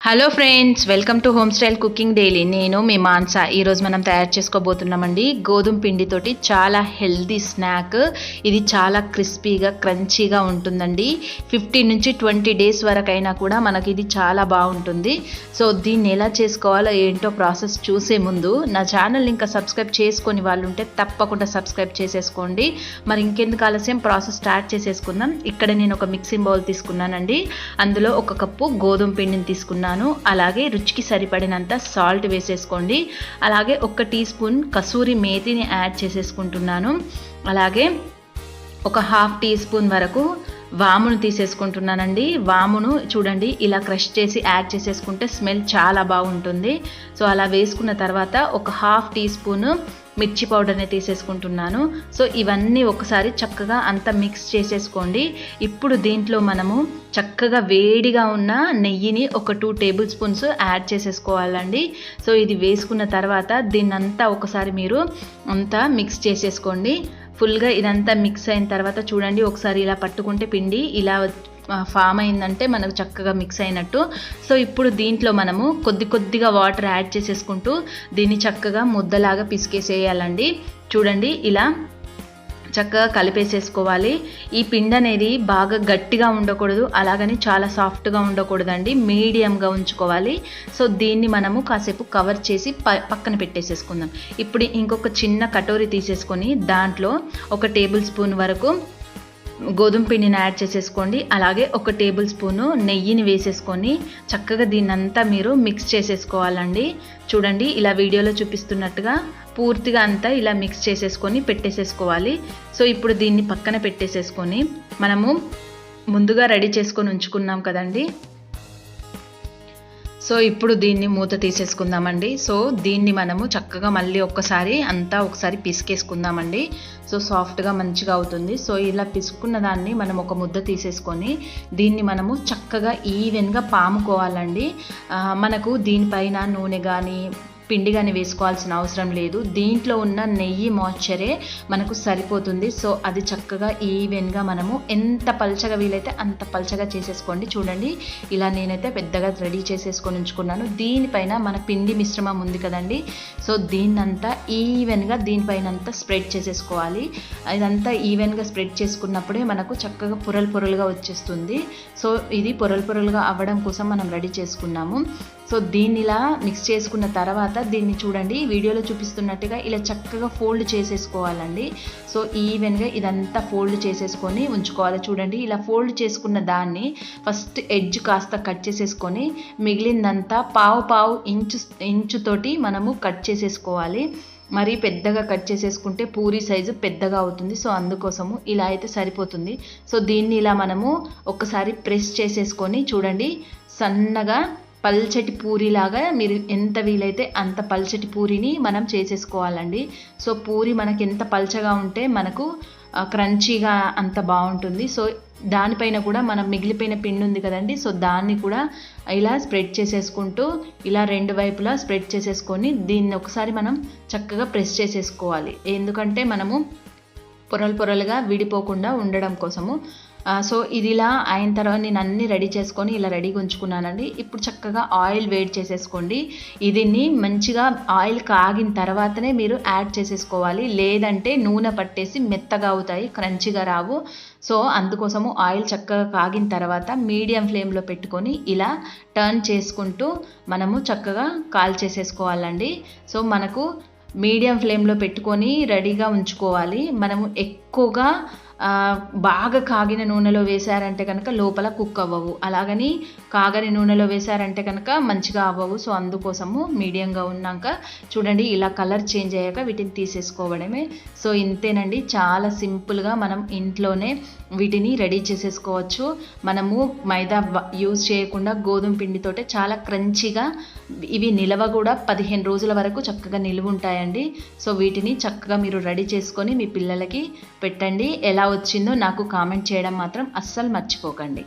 Hello friends, welcome to home style cooking daily. నేను మీ మాన్సా. ఈరోజు మనం తయారు చేసుకోబోతున్నామండి గోధుమ పిండితోటి చాలా హెల్దీ స్నాక్. ఇది చాలా క్రిస్పీగా క్రంచీగా ఉంటుందండి. 15 నుంచి 20 డేస్ వరకైనా కూడా మనకి ఇది చాలా బాగుంటుంది. సో దీన్ని ఎలా చేసుకోవాలో ఏంటో ప్రాసెస్ చూసే ముందు నా ఛానల్ ఇంకా సబ్స్క్రైబ్ చేసుకొని వాళ్ళు ఉంటే తప్పకుండా సబ్స్క్రైబ్ చేసేసుకోండి. మరి ఇంకెందుకు ఆలస్యం, ప్రాసెస్ స్టార్ట్ చేసేసుకుందాం. ఇక్కడ నేను ఒక మిక్సింగ్ బౌల్ తీసుకున్నానండి. అందులో 1 కప్పు గోధుమ పిండిని తీసుకున్నాను. అలాగే రుచికి సరిపడినంత సాల్ట్ వేసేసుకోండి. అలాగే 1 టీ స్పూన్ కసూరి మేతిని యాడ్ చేసేసుకుంటున్నాను. అలాగే 1/2 టీ స్పూన్ వరకు వామును తీసేసుకుంటున్నానండి. వామును చూడండి ఇలా క్రష్ చేసి యాడ్ చేసేసుకుంటే స్మెల్ చాలా బాగుంటుంది. సో అలా వేసుకున్న తర్వాత 1/2 టీ స్పూన్ మిర్చి పౌడర్ని తీసేసుకుంటున్నాను. సో ఇవన్నీ ఒకసారి చక్కగా అంతా మిక్స్ చేసేసుకోండి. ఇప్పుడు దీంట్లో మనము చక్కగా వేడిగా ఉన్న నెయ్యిని 2 టేబుల్ స్పూన్స్ యాడ్ చేసేసుకోవాలండి. సో ఇది వేసుకున్న తర్వాత దీన్నంతా ఒకసారి మీరు అంతా మిక్స్ చేసేసుకోండి. ఫుల్గా ఇదంతా మిక్స్ అయిన తర్వాత చూడండి, ఒకసారి ఇలా పట్టుకుంటే పిండి ఇలా ఫామ్ అయిందంటే మనకు చక్కగా మిక్స్ అయినట్టు. సో ఇప్పుడు దీంట్లో మనము కొద్దిగా వాటర్ యాడ్ చేసేసుకుంటూ దీన్ని చక్కగా ముద్దలాగా పిసికేసేయాలండి. చూడండి ఇలా చక్కగా కలిపేసేసుకోవాలి. ఈ పిండి అనేది బాగా గట్టిగా ఉండకూడదు, అలాగని చాలా సాఫ్ట్గా ఉండకూడదండి, మీడియంగా ఉంచుకోవాలి. సో దీన్ని మనము కాసేపు కవర్ చేసి పక్కన పెట్టేసేసుకుందాం. ఇప్పుడు ఇంకొక చిన్న కటోరీ తీసేసుకొని దాంట్లో 1 టేబుల్ స్పూన్ వరకు గోధుమ పిండిని యాడ్ చేసేసుకోండి. అలాగే 1 టేబుల్ స్పూను నెయ్యిని వేసేసుకొని చక్కగా దీన్నంతా మీరు మిక్స్ చేసేసుకోవాలండి. చూడండి ఇలా వీడియోలో చూపిస్తున్నట్టుగా పూర్తిగా అంతా ఇలా మిక్స్ చేసేసుకొని పెట్టేసేసుకోవాలి. సో ఇప్పుడు దీన్ని పక్కన పెట్టేసేసుకొని మనము ముందుగా రెడీ చేసుకొని ఉంచుకున్నాం కదండి. సో ఇప్పుడు దీన్ని మూత తీసేసుకుందామండి. సో దీన్ని మనము చక్కగా మళ్ళీ ఒకసారి పిసికేసుకుందామండి. సో సాఫ్ట్గా మంచిగా అవుతుంది. సో ఇలా పిసుకున్న దాన్ని మనం ఒక ముద్ద తీసేసుకొని దీన్ని మనము చక్కగా ఈవెన్గా పాముకోవాలండి. మనకు దీనిపైన నూనె కానీ పిండి కానీ వేసుకోవాల్సిన అవసరం లేదు. దీంట్లో ఉన్న నెయ్యి మాయిశ్చరే మనకు సరిపోతుంది. సో అది చక్కగా ఈవెన్గా మనము ఎంత పల్చగా వీలైతే అంత పల్చగా చేసేసుకోండి. చూడండి ఇలా నేనైతే పెద్దగా రెడీ చేసేసుకొని ఉంచుకున్నాను. దీనిపైన మన పిండి మిశ్రమం ఉంది కదండి. సో దీన్నంతా ఈవెన్గా దీనిపైన అంతా స్ప్రెడ్ చేసేసుకోవాలి. ఇదంతా ఈవెన్గా స్ప్రెడ్ చేసుకున్నప్పుడే మనకు చక్కగా పొరలుగా వచ్చేస్తుంది. సో ఇది పొరలుగా అవ్వడం కోసం మనం రెడీ చేసుకున్నాము. సో దీన్ని ఇలా మిక్స్ చేసుకున్న తర్వాత దీన్ని చూడండి వీడియోలో చూపిస్తున్నట్టుగా ఇలా చక్కగా ఫోల్డ్ చేసేసుకోవాలండి. సో ఈవెన్గా ఇదంతా ఫోల్డ్ చేసేసుకొని ఉంచుకోవాలి. చూడండి ఇలా ఫోల్డ్ చేసుకున్న దాన్ని ఫస్ట్ ఎడ్జ్ కాస్త కట్ చేసేసుకొని మిగిలిందంతా పావు ఇంచుతోటి మనము కట్ చేసేసుకోవాలి. మరీ పెద్దగా కట్ చేసేసుకుంటే పూరి సైజు పెద్దగా అవుతుంది. సో అందుకోసము ఇలా అయితే సరిపోతుంది. సో దీన్ని ఇలా మనము ఒకసారి ప్రెస్ చేసేసుకొని చూడండి సన్నగా పల్చటి పూరిలాగా మీరు ఎంత వీలైతే అంత పల్చటి పూరిని మనం చేసేసుకోవాలండి. సో పూరి మనకి ఎంత పల్చగా ఉంటే మనకు క్రంచీగా అంత బాగుంటుంది. సో దానిపైన కూడా మనం మిగిలిపోయిన పిండి ఉంది కదండి. సో దాన్ని కూడా ఇలా స్ప్రెడ్ చేసేసుకుంటూ ఇలా 2 వైపులా స్ప్రెడ్ చేసేసుకొని దీన్ని ఒకసారి మనం చక్కగా ప్రెస్ చేసేసుకోవాలి. ఎందుకంటే మనము పొరలుగా విడిపోకుండా ఉండడం కోసము. సో ఇది ఇలా అయిన తర్వాత నేను అన్నీ రెడీ చేసుకొని ఇలా రెడీగా ఉంచుకున్నానండి. ఇప్పుడు చక్కగా ఆయిల్ వేడి చేసేసుకోండి. దీన్ని మంచిగా ఆయిల్ కాగిన తర్వాతనే మీరు యాడ్ చేసేసుకోవాలి, లేదంటే నూనె పట్టేసి మెత్తగా అవుతాయి, క్రంచిగా రావు. సో అందుకోసము ఆయిల్ చక్కగా కాగిన తర్వాత మీడియం ఫ్లేమ్లో పెట్టుకొని ఇలా టర్న్ చేసుకుంటూ మనము చక్కగా కాల్చేసేసుకోవాలండి. సో మనకు మీడియం ఫ్లేమ్లో పెట్టుకొని రెడీగా ఉంచుకోవాలి. మనము ఎక్కువగా బాగా కాగిన నూనెలో వేశారంటే కనుక లోపల కుక్ అవ్వవు, అలాగని కాగని నూనెలో వేశారంటే కనుక మంచిగా అవ్వవు. సో అందుకోసము మీడియంగా ఉన్నాక చూడండి ఇలా కలర్ చేంజ్ అయ్యాక వీటిని తీసేసుకోవడమే. సో ఇంతేనండి, చాలా సింపుల్గా మనం ఇంట్లోనే వీటిని రెడీ చేసేసుకోవచ్చు. మనము మైదా యూజ్ చేయకుండా గోధుమ పిండితోటే చాలా క్రంచీగా ఇవి నిలవ కూడా 15 రోజుల వరకు చక్కగా నిలువ ఉంటాయండి. సో వీటిని చక్కగా మీరు రెడీ చేసుకొని మీ పిల్లలకి పెట్టండి. ఎలా వచ్చిందో నాకు కామెంట్ చేయడం మాత్రం అస్సలు మర్చిపోకండి.